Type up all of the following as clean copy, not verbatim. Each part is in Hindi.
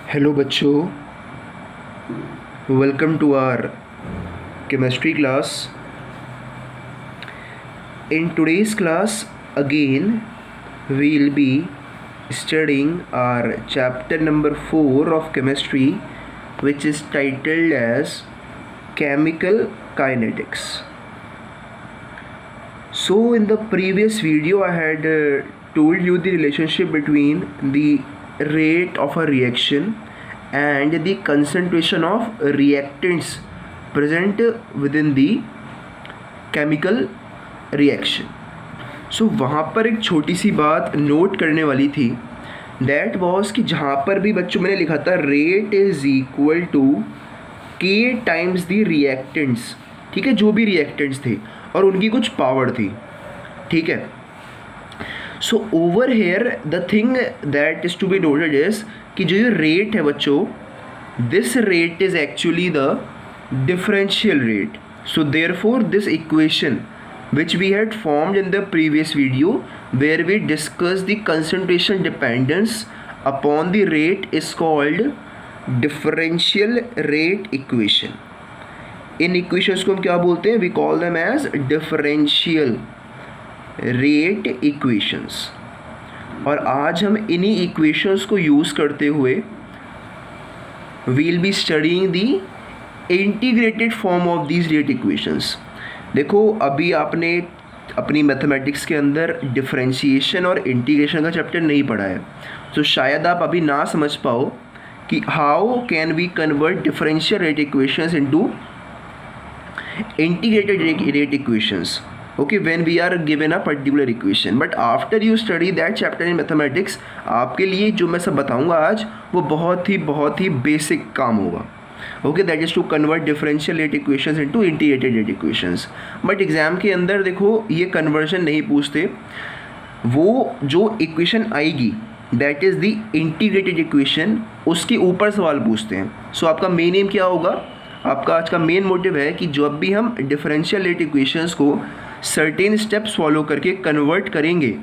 हेलो बच्चों, welcome to our chemistry class. In today's class again we will be studying our chapter number 4 of chemistry, which is titled as chemical kinetics. So in the previous video I had told you the relationship between the rate of a reaction and the concentration of reactants present within the chemical reaction. So वहाँ पर एक छोटी सी बात नोट करने वाली थी, दैट वॉज कि जहाँ पर भी बच्चों मैंने लिखा था रेट इज इक्वल टू के टाइम्स दी रिएक्टेंट्स. ठीक है, जो भी रिएक्टेंट्स थे और उनकी कुछ पावर थी. ठीक है, so over here the thing that is to be noted is कि जो ये रेट है बच्चों, this rate is actually the differential rate. So therefore this equation which we had formed in the previous video where we discussed the concentration dependence upon the rate is called differential rate equation. In equations को हम क्या बोलते हैं? We call them as differential rate equations. और आज हम इन्हीं equations को यूज़ करते हुए we'll be studying the integrated form of these rate equations. देखो, अभी आपने अपनी मैथमेटिक्स के अंदर डिफरेंशिएशन और इंटीग्रेशन का चैप्टर नहीं पढ़ा है, तो शायद आप अभी ना समझ पाओ कि how can we convert differential rate equations into integrated rate equations. Okay, when we are given a particular equation. But after you study that chapter in mathematics, आपके लिए जो मैं सब बताऊंगा आज वो बहुत ही बेसिक काम होगा. Okay, that is to convert differential rate equations into integrated rate equations. But exam के अंदर देखो ये कन्वर्जन नहीं पूछते, वो जो इक्वेशन आएगी that is the integrated equation, उसके ऊपर सवाल पूछते हैं. सो आपका मेन एम क्या होगा? आपका आज का मेन मोटिव है कि जब भी हम डिफरेंशियल रेट इक्वेशंस को सर्टेन स्टेप्स फॉलो करके कन्वर्ट करेंगे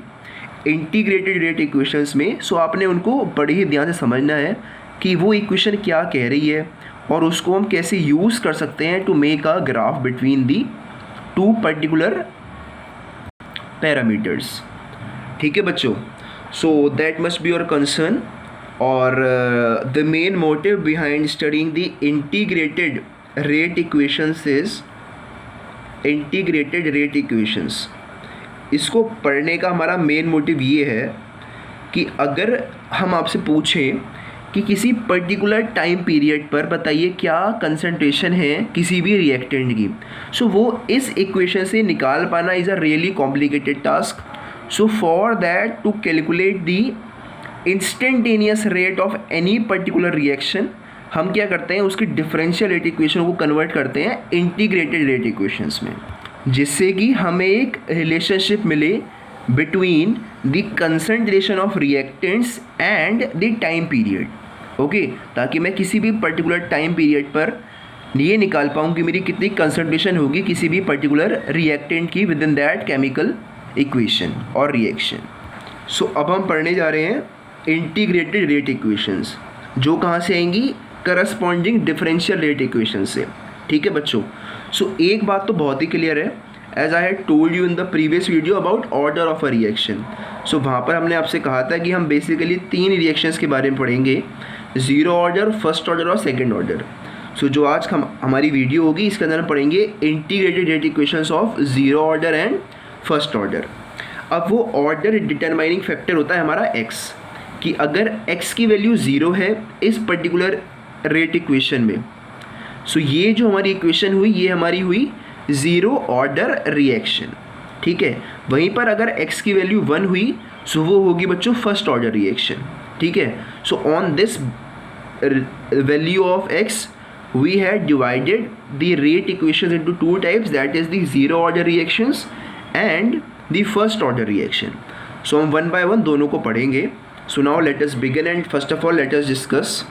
इंटीग्रेटेड रेट इक्वेशंस में, सो आपने उनको बड़े ही ध्यान से समझना है कि वो इक्वेशन क्या कह रही है और उसको हम कैसे यूज़ कर सकते हैं to make a graph between the two particular parameters. ठीक है बच्चों, so that must be your concern. और the main motive behind studying the integrated rate equations is integrated rate equations. इसको पढ़ने का हमारा मेन मोटिव ये है कि अगर हम आपसे पूछें कि किसी पर्टिकुलर टाइम पीरियड पर बताइए क्या कंसंट्रेशन है किसी भी रिएक्टेंट की, सो वो इस इक्वेशन से निकाल पाना is a really complicated task. So for that to calculate the instantaneous rate of any particular reaction, हम क्या करते हैं, उसकी डिफरेंशियल रेट इक्वेशन को कन्वर्ट करते हैं इंटीग्रेटेड रेट इक्वेशंस में, जिससे कि हमें एक रिलेशनशिप मिले between the concentration of reactants and the time period. Okay, ताकि मैं किसी भी पर्टिकुलर टाइम पीरियड पर ये निकाल पाऊँ कि मेरी कितनी कंसंट्रेशन होगी किसी भी पर्टिकुलर रिएक्टेंट की with in that chemical equation और रिएक्शन. सो अब हम पढ़ने जा रहे हैं इंटीग्रेटेड रेट इक्वेशंस, जो कहाँ से आएंगी? करस्पॉन्डिंग डिफरेंशियल रेट इक्वेशन से. ठीक है बच्चों, सो एक बात तो बहुत ही क्लियर है, as I had told you in the previous video about order of a reaction. So वहाँ पर हमने आपसे कहा था कि हम बेसिकली 3 रिएक्शंस के बारे में पढ़ेंगे, ज़ीरो ऑर्डर, फर्स्ट ऑर्डर और सेकंड ऑर्डर. सो जो आज हमारी वीडियो होगी इसके अंदर हम पढ़ेंगे integrated rate equations of zero order and first order. अब वो ऑर्डर डिटरमाइनिंग फैक्टर होता है हमारा x, कि अगर x की वैल्यू ज़ीरो है इस पर्टिकुलर रेट इक्वेशन में, सो ये जो हमारी इक्वेशन हुई ये हमारी हुई ज़ीरो ऑर्डर रिएक्शन. ठीक है, वहीं पर अगर x की वैल्यू 1 हुई सो वो होगी बच्चों फर्स्ट ऑर्डर रिएक्शन. ठीक है, so on this value of x we had divided the rate equations into 2 types, that is the zero order reactions and the first order reaction. So हम 1 बाय 1 दोनों को पढ़ेंगे. So now let us begin and first of all let us discuss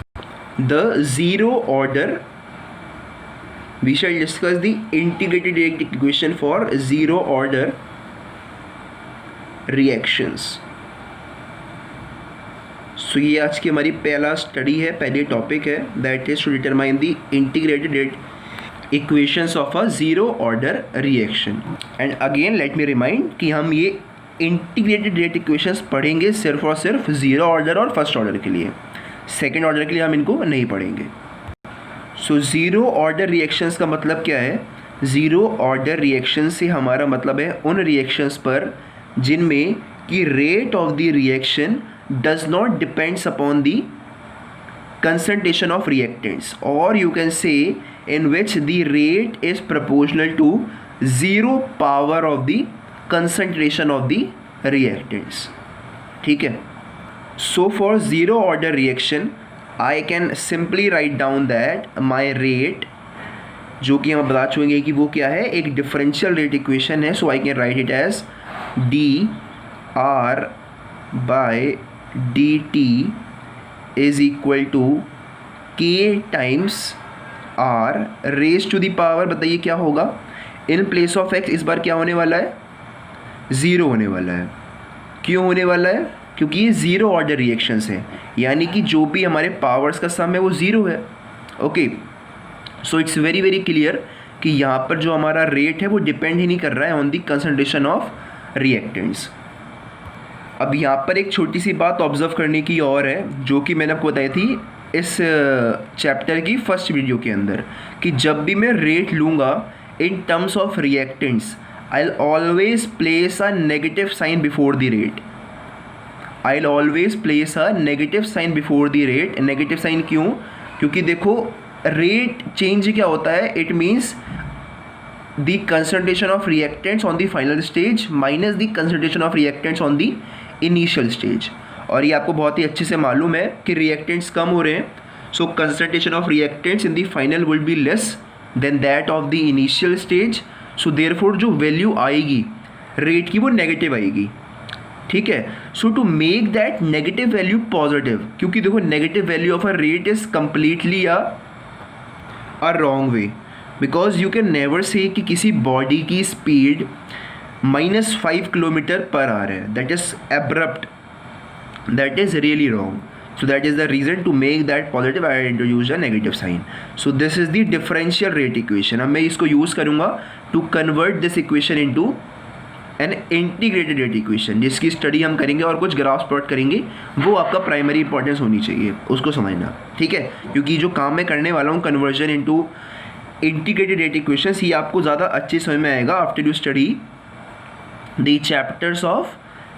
the zero order. We shall discuss the integrated rate equation for zero order reactions. सो ये आज की हमारी पहला स्टडी है, पहली टॉपिक है, that is to determine the integrated rate equations of a zero order reaction. And again let me remind कि हम ये इंटीग्रेटेड रेट इक्वेशंस पढ़ेंगे सिर्फ और सिर्फ ज़ीरो ऑर्डर और फर्स्ट ऑर्डर के लिए, सेकेंड ऑर्डर के लिए हम इनको नहीं पढ़ेंगे। सो ज़ीरो ऑर्डर रिएक्शंस का मतलब क्या है? ज़ीरो ऑर्डर रिएक्शन से हमारा मतलब है उन रिएक्शंस पर जिनमें कि rate of the reaction does not depends upon the concentration of reactants, or you can say in which the rate is proportional to zero power of the concentration of the reactants. ठीक है, so for zero order reaction I can simply write down that my rate, जो कि हम बता चुके कि वो क्या है, एक डिफरेंशियल रेट इक्वेशन है, so I can write it as dr by dt is equal to k times r raised to the power, बताइए क्या होगा, इन प्लेस ऑफ x इस बार क्या होने वाला है, ज़ीरो होने वाला है। क्यों होने वाला है? क्योंकि ये ज़ीरो ऑर्डर रिएक्शंस हैं, यानी कि जो भी हमारे पावर्स का सम है वो ज़ीरो है। Okay, so it's very very clear कि यहाँ पर जो हमारा रेट है वो डिपेंड ही नहीं कर रहा है on the concentration of reactants. अब यहाँ पर एक छोटी सी बात ऑब्जर्व करने की और है, जो कि मैंने आपको बताई थी इस चैप्टर की फर्स्ट वीडियो के अंदर, कि जब भी मैं रेट लूँगा in terms of reactants I will always place a negative sign before the rate. I will always place a negative sign before the rate. Negative sign क्यों? क्योंकि देखो रेट चेंज क्या होता है, it means the concentration of reactants on the final stage minus the concentration of reactants on the initial stage। और ये आपको बहुत ही अच्छे से मालूम है कि reactants कम हो रहे हैं, so concentration of reactants in the final will be less than that of the initial stage, so therefore जो value आएगी rate की वो negative आएगी। ठीक है, so to make that negative value positive, क्योंकि देखो negative value of a rate is completely a wrong way, because you can never say कि किसी बॉडी की स्पीड -5 किलोमीटर पर आवर है, that is abrupt, that is really wrong. So that is the reason to make that positive I introduce a negative sign. So this is the differential rate equation. अब मैं इसको यूज़ करूँगा to convert this equation into an integrated rate equation, जिसकी स्टडी हम करेंगे और कुछ ग्राफ्स प्लॉट करेंगे। वो आपका प्राइमरी इंपॉर्टेंस होनी चाहिए, उसको समझना, ठीक है, क्योंकि जो काम मैं करने वाला हूँ conversion into integrated rate equations, ये आपको ज़्यादा अच्छे समझ में आएगा after you study the chapters of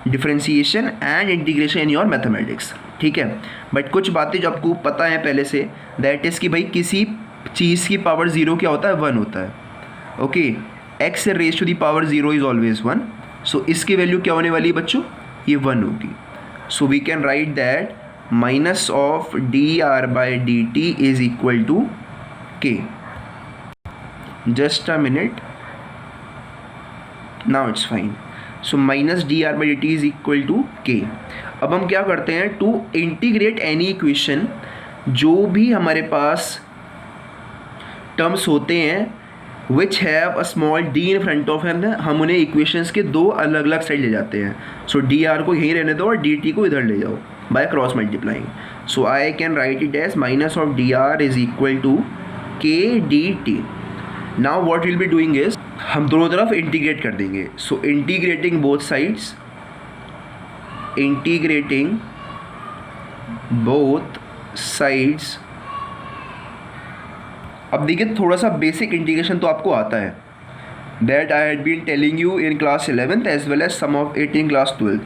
differentiation and integration in your mathematics. ठीक है, बट कुछ बातें जो आपको पता है पहले से, दैट इज़ कि भाई किसी चीज़ की पावर ज़ीरो क्या होता है, 1 होता है। Okay, X raise to the power zero is always 1, सो इसकी वैल्यू क्या होने वाली है बच्चों, ये 1 होगी। So we can write that minus of D R by D T is equal to K. Just a minute, now it's fine. So minus dr by dt is equal to k। अब हम क्या करते हैं, टू इंटीग्रेट एनी इक्वेशन, जो भी हमारे पास टर्म्स होते हैं which have a small D in front of him, हम उन्हें इक्वेशंस के दो अलग अलग साइड ले जाते हैं। सो डी आर को यहीं रहने दो और डी टी को इधर ले जाओ by cross multiplying. So I can write it as minus of D r is equal to k d t. Now what will be doing is, हम दोनों तरफ इंटीग्रेट कर देंगे। So integrating both sides, integrating both sides. अब देखिए थोड़ा सा बेसिक इंटीग्रेशन तो आपको आता है, that I had been telling you in class 11th as well as some of it in class 12th,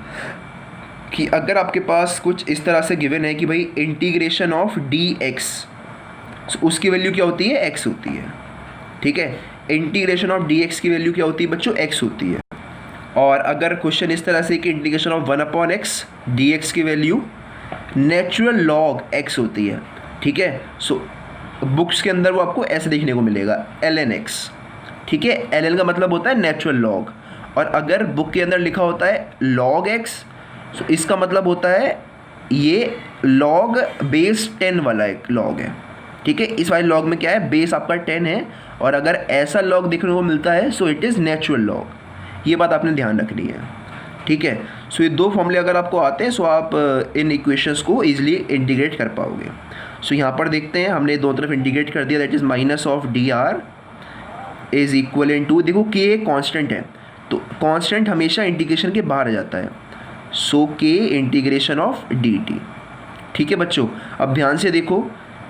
कि अगर आपके पास कुछ इस तरह से गिवन है कि भाई इंटीग्रेशन ऑफ डी एक्स, उसकी वैल्यू क्या होती है, एक्स होती है। ठीक है, इंटीग्रेशन ऑफ डी एक्स की वैल्यू क्या होती है बच्चों, एक्स होती है। और अगर क्वेश्चन इस तरह से कि integration of 1/x D x की वैल्यू नेचुरल लॉग एक्स होती है। ठीक है, सो बुक्स के अंदर वो आपको ऐसे देखने को मिलेगा ln x। ठीक है, ln का मतलब होता है नेचुरल लॉग, और अगर बुक के अंदर लिखा होता है log x, सो इसका मतलब होता है ये log बेस 10 वाला एक लॉग है। ठीक है, इस वाले लॉग में क्या है, बेस आपका 10 है, और अगर ऐसा लॉग देखने को मिलता है so it is natural log. ये बात आपने ध्यान रखनी है। ठीक है, सो ये दो फॉर्मूले अगर आपको आते हैं सो आप इन इक्वेशंस को ईजिली इंटीग्रेट कर पाओगे। सो यहाँ पर देखते हैं हमने दो तरफ इंटीग्रेट कर दिया, that is minus of D R is equal in to, देखो के एक कॉन्स्टेंट है तो कॉन्स्टेंट हमेशा इंटीग्रेशन के बाहर आ जाता है, सो के इंटीग्रेशन ऑफ डी टी। ठीक है बच्चों, अब ध्यान से देखो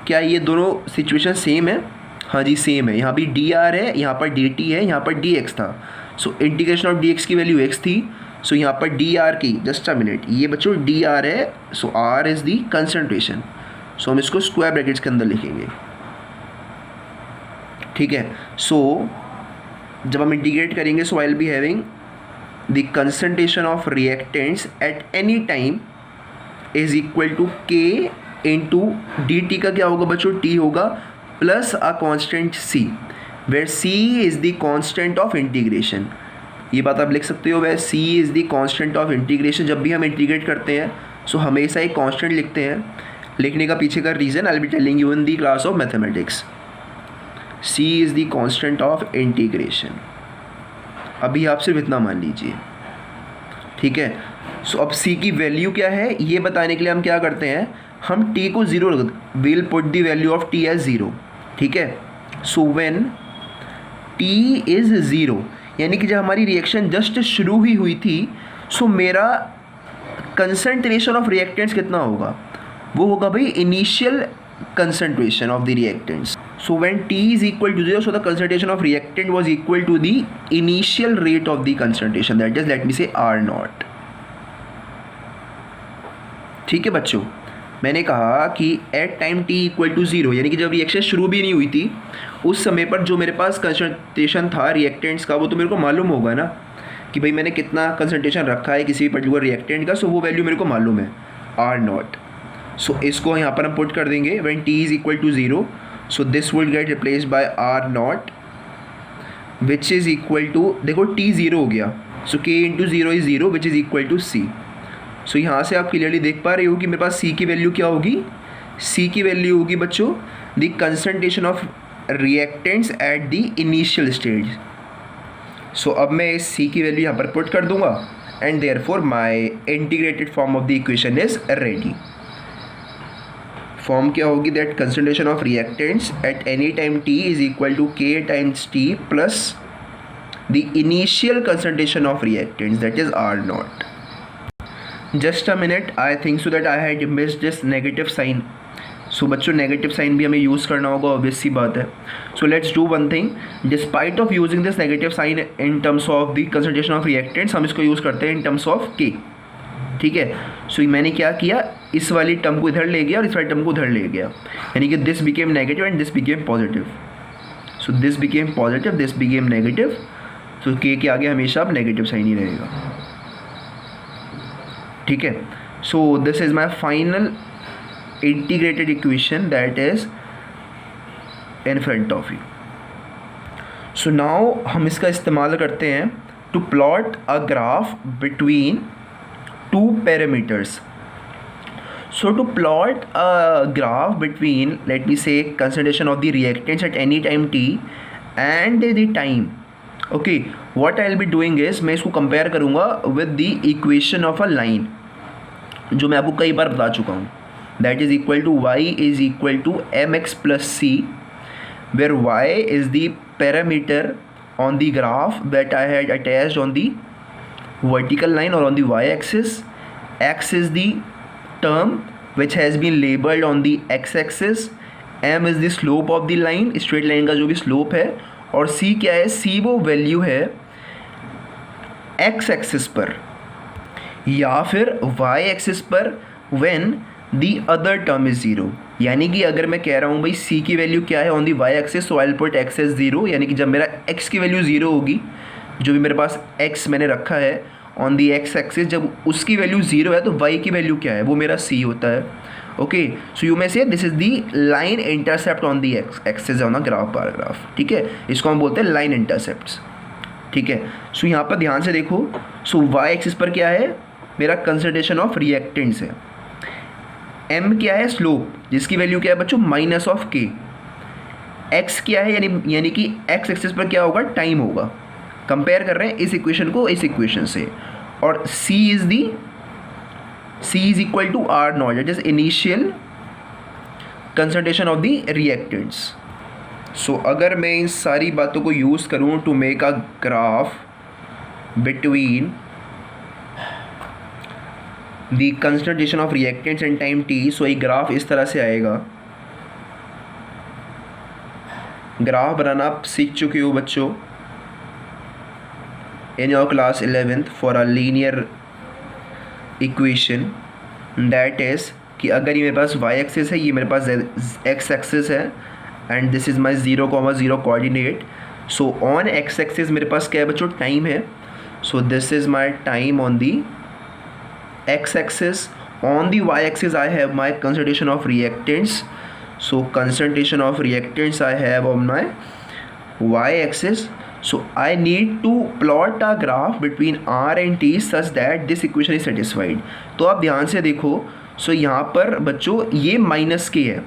क्या ये दोनों सिचुएशन सेम है? हाँ जी सेम है, यहाँ भी डी आर है, यहाँ पर डी टी है, यहाँ पर डी एक्स था। So integration of D x की वैल्यू एक्स थी, सो यहाँ पर डी आर की, जस्ट अ मिनट, ये बच्चों डी आर है, सो आर इज़ दी कंसंट्रेशन, सो हम इसको स्क्वायर ब्रैकेट्स के अंदर लिखेंगे। ठीक है, सो जब हम इंटीग्रेट करेंगे so I will be having the concentration of reactants at any time is equal to k into d t का क्या होगा बच्चों, टी होगा plus a constant c, where c is the constant of integration. ये बात आप लिख सकते हो, where c is the constant of integration. जब भी हम इंटीग्रेट करते हैं सो हमेशा एक कांस्टेंट लिखते हैं, लिखने का पीछे का reason I will be telling you in the class of mathematics. C is the constant of integration, अभी आप सिर्फ इतना मान लीजिए। ठीक है, सो अब C की वैल्यू क्या है ये बताने के लिए हम क्या करते हैं, हम T को zero will put the value of T as zero. ठीक है, so when T is zero, यानी कि जब हमारी रिएक्शन जस्ट शुरू ही हुई थी सो मेरा कंसंट्रेशन ऑफ रिएक्टेंट्स कितना होगा, वो होगा भाई initial concentration of the reactants. So when T is equal to 0, so the concentration of reactant was equal to the initial rate of the concentration, that is let me say R naught. ठीक है बच्चों, मैंने कहा कि at time T equal to 0, यानी कि जब रिएक्शन शुरू भी नहीं हुई थी उस समय पर जो मेरे पास कंसंट्रेशन था रिएक्टेंट्स का वो तो मेरे को मालूम होगा ना कि भाई मैंने कितना कंसंट्रेशन रखा है किसी पर्टिकुलर रिएक्टेंट का, सो वो वैल्यू मेरे को मालूम है R naught। सो इसको यहाँ पर हम पुट कर देंगे when T is equal to zero, so this will get replaced by R not which is equal to, देखो T ज़ीरो हो गया, so K into zero is zero which is equal to C। So यहाँ से आप क्लियरली देख पा रहे हो कि मेरे पास C की वैल्यू क्या होगी, C की वैल्यू होगी बच्चों the concentration of reactants at the initial stage. So अब मैं इस C की वैल्यू यहाँ पर पुट कर दूँगा and therefore my integrated form of the equation is ready. Form क्या होगी, that concentration of reactants at any time T is equal to K times T plus the initial concentration of reactants that is R not. Just a minute, I think so that I had missed this negative sign. So बच्चों नेगेटिव साइन भी हमें यूज़ करना होगा, ऑब्वियस सी बात है। So let's do one thing, despite of using this negative sign in terms of the concentration of reactants, हम इसको यूज़ करते हैं इन टर्म्स ऑफ K। ठीक है, सो मैंने क्या किया, इस वाली टर्म को इधर ले गया और इस वाली टर्म को उधर ले गया, यानी कि this became negative and this became positive. So this became positive, this became negative, so के आगे हमेशा अब नेगेटिव साइन ही रहेगा। ठीक है, so this is my final integrated equation that is in front of you. So now हम इसका इस्तेमाल करते हैं to plot a graph between two parameters. So to plot a graph between, let me say, concentration of the reactants at any time T and the time, okay, what I will be doing is मैं इसको compare करूँगा with the equation of a line जो मैं आपको कई बार बता चुका हूँ, that is equal to y is equal to mx plus c, where y is the parameter on the graph that I had attached on the vertical line or on the y-axis, x is the term which has been labeled on the x-axis, m is the slope of the line, straight line का जो भी slope है, और c क्या है, c वो value है x-axis पर या फिर y-axis पर when the other term is 0। यानी कि अगर मैं कह रहा हूँ भाई c की वैल्यू क्या है on the y-axis, so I'll put x as 0, यानी कि जब मेरा x की वैल्यू 0 होगी, जो भी मेरे पास x मैंने रखा है ऑन दी एक्स एक्सिस, जब उसकी वैल्यू 0 है तो y की वैल्यू क्या है, वो मेरा c होता है। ओके, सो यू मे से this is the line intercept on the axis on a graph bar graph. ठीक है, इसको हम बोलते हैं लाइन इंटरसेप्ट्स। ठीक है, सो यहाँ पर ध्यान से देखो, सो y एक्सिस पर क्या है, मेरा कंसंट्रेशन ऑफ रिएक्टेंट्स है, m क्या है, स्लोप, जिसकी वैल्यू क्या है बच्चों, माइनस ऑफ k, x क्या है, यानी कि x एक्सिस पर क्या होगा, टाइम होगा। कंपेयर कर रहे हैं इस इक्वेशन को इस इक्वेशन से, और C is equal to R naught, that is initial concentration of the reactants. So अगर मैं इन सारी बातों को यूज़ करूँ to make a graph between the concentration of reactants and time t, so ये ग्राफ इस तरह से आएगा। ग्राफ बनाना आप सीख चुके हो बच्चों in your class 11th for a linear equation, that is कि अगर ये मेरे पास y एक्सिस है, ये मेरे पास x एक्सिस है, and this is my 0,0 coordinate. So on x axis मेरे पास क्या है बच्चों, टाइम है। So this is my time on the x axis. On the y axis I have my concentration of reactants. So concentration of reactants I have on my y axis. So I need to plot a graph between r and t such that this equation is satisfied. तो आप ध्यान से देखो, सो यहाँ पर बच्चों ये माइनस के है,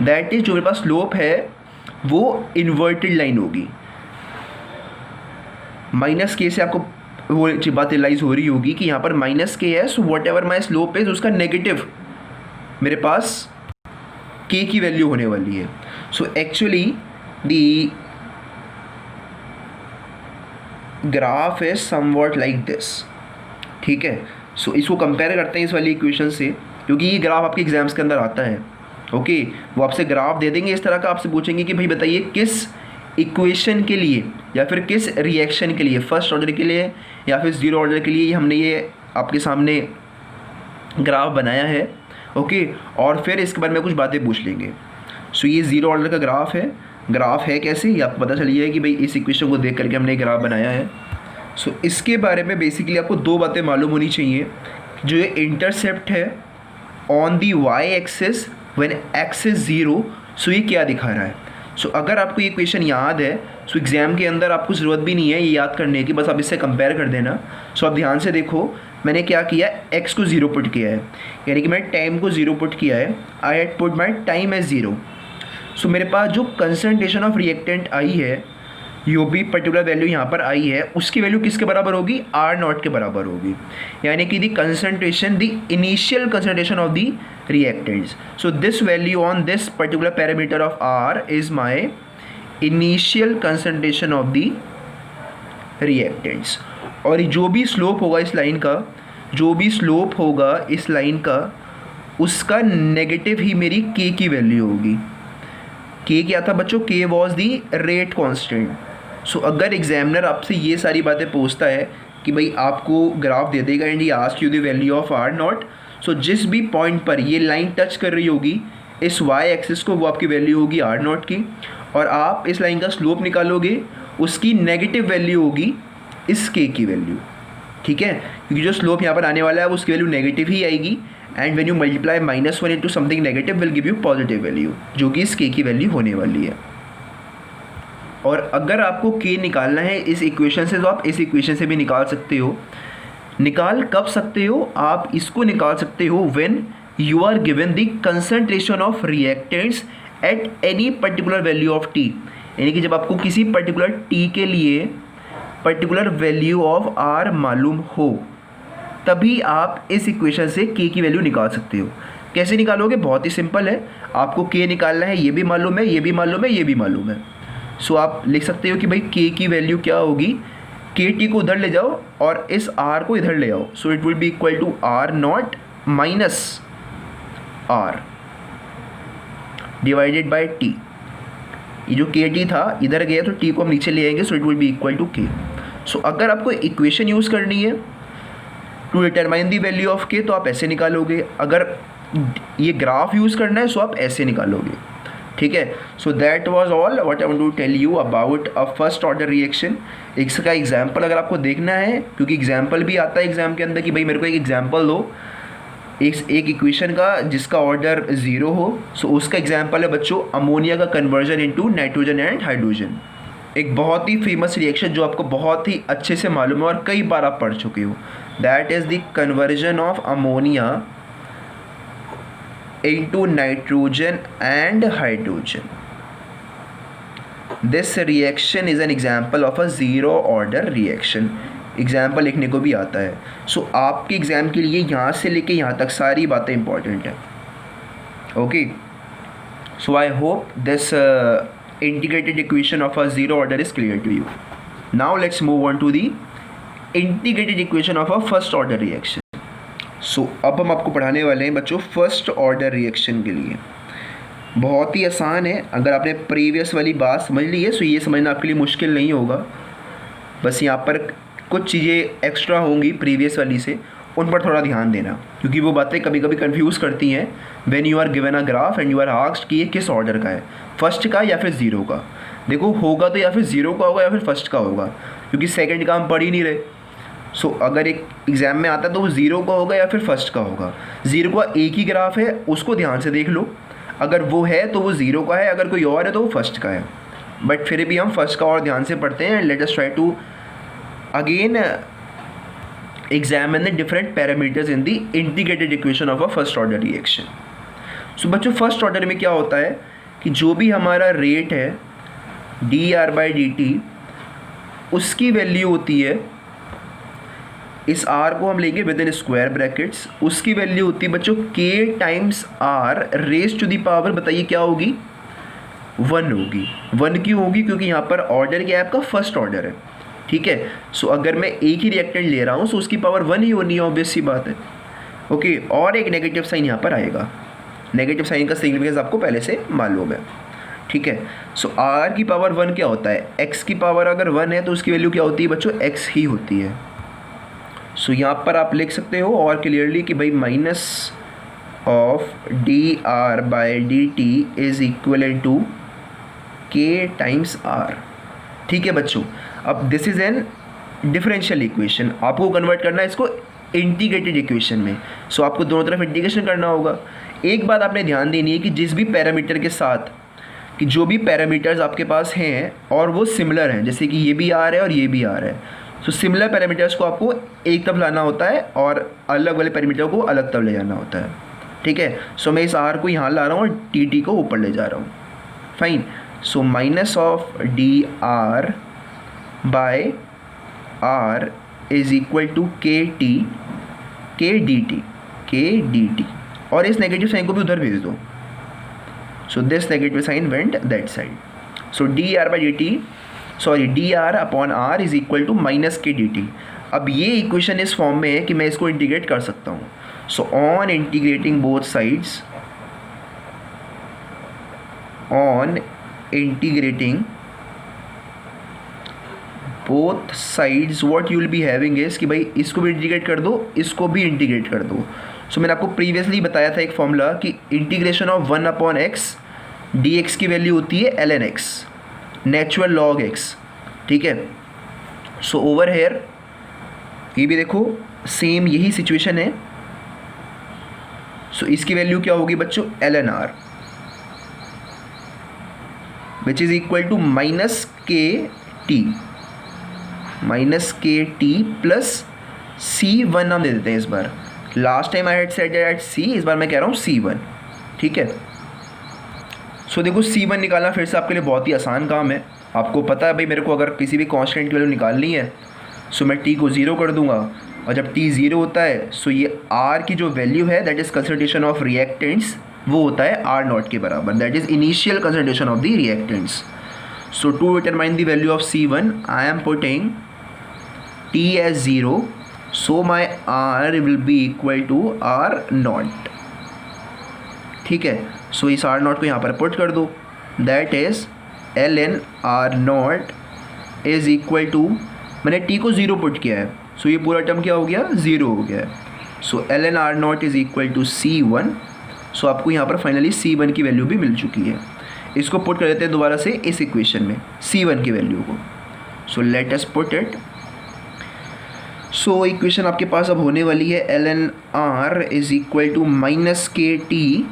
दैट इज जो मेरे पास स्लोप है वो इन्वर्टेड लाइन होगी। माइनस के से आपको वो बात रियलाइज हो रही होगी कि यहाँ पर माइनस के है, so what ever my slope is उसका नेगेटिव मेरे पास के की वैल्यू होने वाली है। So actually the graph is somewhat like this, ठीक है। सो इसको कंपेयर करते हैं इस वाली इक्वेशन से, क्योंकि ये ग्राफ आपके एग्जाम्स के अंदर आता है। ओके वो आपसे ग्राफ दे देंगे इस तरह का, आपसे पूछेंगे कि भाई बताइए किस इक्वेशन के लिए या फिर किस रिएक्शन के लिए, फर्स्ट ऑर्डर के लिए या फिर ज़ीरो ऑर्डर के लिए हमने ये आपके सामने ग्राफ बनाया है। ओके और फिर इसके बारे में कुछ बातें पूछ लेंगे। सो ये ज़ीरो ऑर्डर का ग्राफ है कैसे, ये आपको पता चलिए कि भाई इस इक्वेशन को देख करके हमने ग्राफ बनाया है। सो इसके बारे में बेसिकली आपको दो बातें मालूम होनी चाहिए। जो ये इंटरसेप्ट है on the y axis when x is zero, so ये क्या दिखा रहा है। सो अगर आपको ये क्वेश्चन याद है, सो एग्ज़ाम के अंदर आपको ज़रूरत भी नहीं है ये याद करने की, बस आप इससे कंपेयर कर देना। सो आप ध्यान से देखो, मैंने क्या किया, x को 0 पुट किया है, यानी कि मैंने टाइम को 0 पुट किया है। I had put my time as 0। So मेरे पास जो कंसंट्रेशन ऑफ रिएक्टेंट आई है, जो भी पर्टिकुलर वैल्यू यहाँ पर आई है, उसकी वैल्यू किसके बराबर होगी, R नॉट के बराबर होगी, यानी कि the concentration, the initial concentration of the reactants. So this value on this particular parameter of R is my initial concentration of the reactants. और जो भी स्लोप होगा इस लाइन का, जो भी स्लोप होगा इस लाइन का, उसका नेगेटिव ही मेरी K की वैल्यू होगी। K क्या था बच्चों, K was the rate constant. सो अगर एग्जामिनर आपसे ये सारी बातें पूछता है कि भाई आपको ग्राफ दे देगा and he ask you the value of R not, so जिस भी पॉइंट पर ये लाइन टच कर रही होगी इस y एक्सिस को, वो आपकी वैल्यू होगी R नॉट की, और आप इस लाइन का स्लोप निकालोगे, उसकी नेगेटिव वैल्यू होगी इस k की वैल्यू, ठीक है, क्योंकि जो स्लोप यहाँ पर आने वाला है उसकी वैल्यू नेगेटिव ही आएगी, and when you multiply -1 into something negative will give you positive value, जो कि इस k की वैल्यू होने वाली है। और अगर आपको k निकालना है इस इक्वेशन से, तो आप इस इक्वेशन से भी निकाल सकते हो। निकाल कब सकते हो, आप इसको निकाल सकते हो when you are given the concentration of reactants at any particular value of t, यानी कि जब आपको किसी पर्टिकुलर t के लिए पर्टिकुलर वैल्यू ऑफ r मालूम हो, तभी आप इस इक्वेशन से k की वैल्यू निकाल सकते हो। कैसे निकालोगे, बहुत ही सिंपल है, आपको k निकालना है, ये भी मालूम है, ये भी मालूम है, ये भी मालूम है। सो आप लिख सकते हो कि भाई k की वैल्यू क्या होगी, KT को उधर ले जाओ और इस R को इधर ले आओ, so it will be equal to R not minus R divided by T। ये जो KT था इधर गया तो T को हम नीचे ले आएंगे, so it will be equal to K। So अगर आपको इक्वेशन यूज़ करनी है to determine the value of K, तो आप ऐसे निकालोगे, अगर ये ग्राफ यूज़ करना है सो आप ऐसे निकालोगे, ठीक है। So that was all what I want to tell you about a first order reaction. इसका एग्जाम्पल अगर आपको देखना है, क्योंकि एग्जाम्पल भी आता है एग्जाम के अंदर कि भाई मेरे को एक एग्जाम्पल दो एक इक्वेशन का जिसका ऑर्डर 0 हो, सो उसका एग्जाम्पल है बच्चों अमोनिया का conversion into nitrogen and hydrogen. एक बहुत ही फेमस रिएक्शन जो आपको बहुत ही अच्छे से मालूम है और कई बार आप पढ़ चुके हो, that is the conversion of ammonia into nitrogen and hydrogen. This reaction is an example of a zero order reaction. Example लिखने को भी आता है। सो आपके एग्ज़ाम के लिए यहाँ से लेके यहाँ तक सारी बातें इंपॉर्टेंट हैं। Okay, so I hope this integrated equation of a zero order is clear to you. Now let's move on to the integrated equation of a first order reaction. So अब हम आपको पढ़ाने वाले हैं बच्चों फर्स्ट ऑर्डर रिएक्शन के लिए। बहुत ही आसान है, अगर आपने प्रीवियस वाली बात समझ ली है तो ये समझना आपके लिए मुश्किल नहीं होगा। बस यहाँ पर कुछ चीज़ें एक्स्ट्रा होंगी प्रीवियस वाली से, उन पर थोड़ा ध्यान देना, क्योंकि वो बातें कभी कभी कंफ्यूज करती हैं। When you are given a graph and you are asked कि ये किस ऑर्डर का है, फर्स्ट का या फिर ज़ीरो का। देखो होगा तो या फिर ज़ीरो का होगा या फिर फर्स्ट का होगा, क्योंकि सेकंड का हम पढ़ ही नहीं रहे। सो अगर एक एग्ज़ाम में आता है तो वो ज़ीरो का होगा या फिर फर्स्ट का होगा। ज़ीरो का एक ही ग्राफ है, उसको ध्यान से देख लो, अगर वो है तो वो ज़ीरो का है, अगर कोई और है तो वो फर्स्ट का है। बट फिर भी हम फर्स्ट का और ध्यान से पढ़ते हैं। Let us try to again examine the different parameters in the integrated equation of a first order reaction. So बच्चों फर्स्ट ऑर्डर में क्या होता है कि जो भी हमारा रेट है dr/dt, उसकी वैल्यू होती है, इस r को हम लेंगे विद इन स्क्वायर ब्रैकेट्स, उसकी वैल्यू होती है बच्चों k times r raise to the power, बताइए क्या होगी, 1 होगी। 1 क्यों होगी, क्योंकि यहाँ पर ऑर्डर क्या है आपका, फर्स्ट ऑर्डर है। ठीक है, सो अगर मैं एक ही रिएक्टेंट ले रहा हूँ तो उसकी पावर 1 ही होनी है, ऑब्वियस सी बात है। ओके, और एक नेगेटिव साइन यहाँ पर आएगा, नेगेटिव साइन का सिग्निफिकेंस आपको पहले से मालूम है। ठीक है, सो r की पावर 1 क्या होता है, x की पावर अगर 1 है तो उसकी वैल्यू क्या होती है बच्चों, x ही होती है। सो यहाँ पर आप लिख सकते हो और क्लियरली कि भाई minus of dr/dt is equal to k times r। ठीक है बच्चों, अब this is an differential equation, आपको कन्वर्ट करना है इसको इंटीग्रेटेड इक्वेशन में। सो आपको दोनों तरफ इंटीग्रेशन करना होगा। एक बात आपने ध्यान देनी है कि जिस भी पैरामीटर के साथ, कि जो भी पैरामीटर्स आपके पास हैं और वो सिमिलर हैं, जैसे कि ये भी आ रहा है और ये भी आ रहा है, सो सिमिलर पैरामीटर्स को आपको एक तरफ लाना होता है और अलग वाले पैरामीटर को अलग तरफ ले जाना होता है। ठीक है, सो मैं इस r को यहाँ ला रहा हूँ और dt को ऊपर ले जा रहा हूँ। Fine, so minus of dr by r is equal to k dt, और इस नेगेटिव साइन को भी उधर भेज दो। So this negative sign went that side. So dr upon r is equal to minus k dt। अब ये इक्वेशन इस फॉर्म में है कि मैं इसको इंटीग्रेट कर सकता हूँ। So on integrating both sides, on integrating both sides what you will be having is कि भाई इसको भी इंटीग्रेट कर दो, इसको भी इंटीग्रेट कर दो। सो मैंने आपको प्रीवियसली बताया था एक फॉर्मूला कि इंटीग्रेशन ऑफ 1/x dx की वैल्यू होती है ln x, natural log x। ठीक है, सो ओवर हेयर ये भी देखो सेम यही सिचुएशन है। सो इसकी वैल्यू क्या होगी बच्चों, ln r which is equal to minus के टी प्लस C1 नाम दे देते हैं इस बार। Last time I had said that C, इस बार मैं कह रहा हूँ C1। ठीक है, सो देखो C1 निकालना फिर से आपके लिए बहुत ही आसान काम है। आपको पता है भाई मेरे को अगर किसी भी कांस्टेंट की वैल्यू निकालनी है, सो मैं t को 0 कर दूंगा, और जब t 0 होता है सो ये r की जो वैल्यू है that is concentration of reactants, वो होता है R0 के बराबर, that is initial concentration of the reactants. So to determine the value of C1 I am putting t as 0, so my r will be equal to R0। ठीक है, सो इस R0 को यहाँ पर पुट कर दो, that is ln R0 is equal to, मैंने t को 0 पुट किया है, सो ये पूरा टर्म क्या हो गया, 0 हो गया है। So ln R0 is equal to C1। So आपको यहाँ पर फाइनली C1 की वैल्यू भी मिल चुकी है। इसको पुट कर देते हैं दोबारा से इस इक्वेशन में C1 की वैल्यू को। So let us put it. So equation आपके पास अब होने वाली है ln r is equal to minus के टी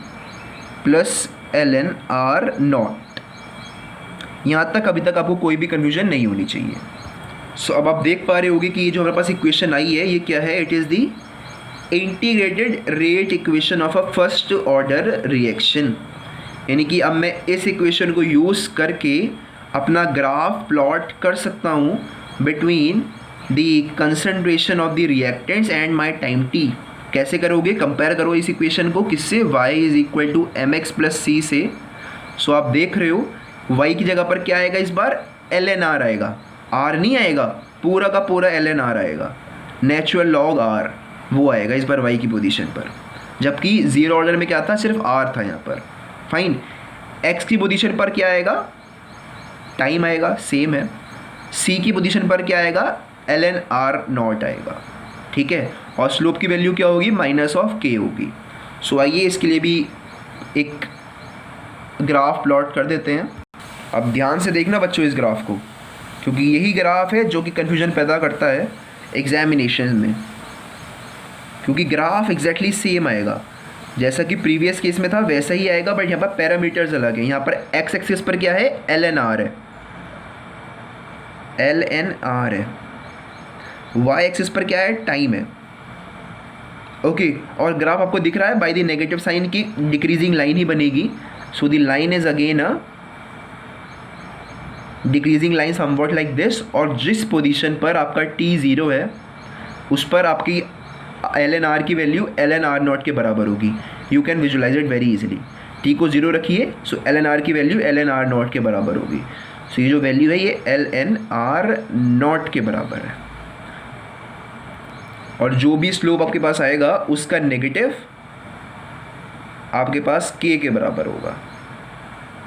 प्लस ln R0। यहाँ तक अभी तक आपको कोई भी कन्फ्यूजन नहीं होनी चाहिए। सो अब आप देख पा रहे होगे कि ये जो हमारे पास इक्वेशन आई है ये क्या है, it is the integrated rate equation of a first order reaction. यानी कि अब मैं इस इक्वेशन को यूज़ करके अपना ग्राफ प्लॉट कर सकता हूँ between the concentration of the reactants and my time t. कैसे करोगे, कंपेयर करो इस इक्वेशन को किससे, y is equal to m x plus c से। सो आप देख रहे हो y की जगह पर क्या आएगा, इस बार एल एन आर आएगा, r नहीं आएगा, पूरा का पूरा एल एन आर आएगा, नेचुरल लॉग r वो आएगा इस बार y की पोजीशन पर, जबकि जीरो ऑर्डर में क्या था, सिर्फ r था यहाँ पर। फाइन, x की पोजीशन पर क्या आएगा, टाइम आएगा, सेम है। c की पोजीशन पर क्या आएगा, एल एन आर नॉट आएगा, ठीक है। और स्लोप की वैल्यू क्या होगी, माइनस ऑफ k होगी। सो आइए इसके लिए भी एक ग्राफ प्लॉट कर देते हैं। अब ध्यान से देखना बच्चों इस ग्राफ को, क्योंकि यही ग्राफ है जो कि कन्फ्यूजन पैदा करता है एग्जामिनेशन में, क्योंकि ग्राफ एग्जैक्टली सेम आएगा जैसा कि प्रीवियस केस में था वैसा ही आएगा, बट यहाँ पर पैरामीटर्स अलग है। यहाँ पर एक्स एक्सिस पर क्या है, एल एन आर है, एल एन आर है, वाई एक्सिस पर क्या है, टाइम है, ओके। और ग्राफ आपको दिख रहा है बाय द नेगेटिव साइन की डिक्रीजिंग लाइन ही बनेगी। So the line is again a decreasing line somewhat like this, और जिस पोजीशन पर आपका टी ज़ीरो है उस पर आपकी एल एन आर की value L N R not के बराबर होगी। You can visualise it very easily. T को ज़ीरो रखिए, सो एल एन आर की value L N R not के बराबर होगी। सो ये जो वैल्यू है ये एल एन आर नॉट के बराबर है, और जो भी स्लोप आपके पास आएगा उसका नेगेटिव आपके पास k के बराबर होगा,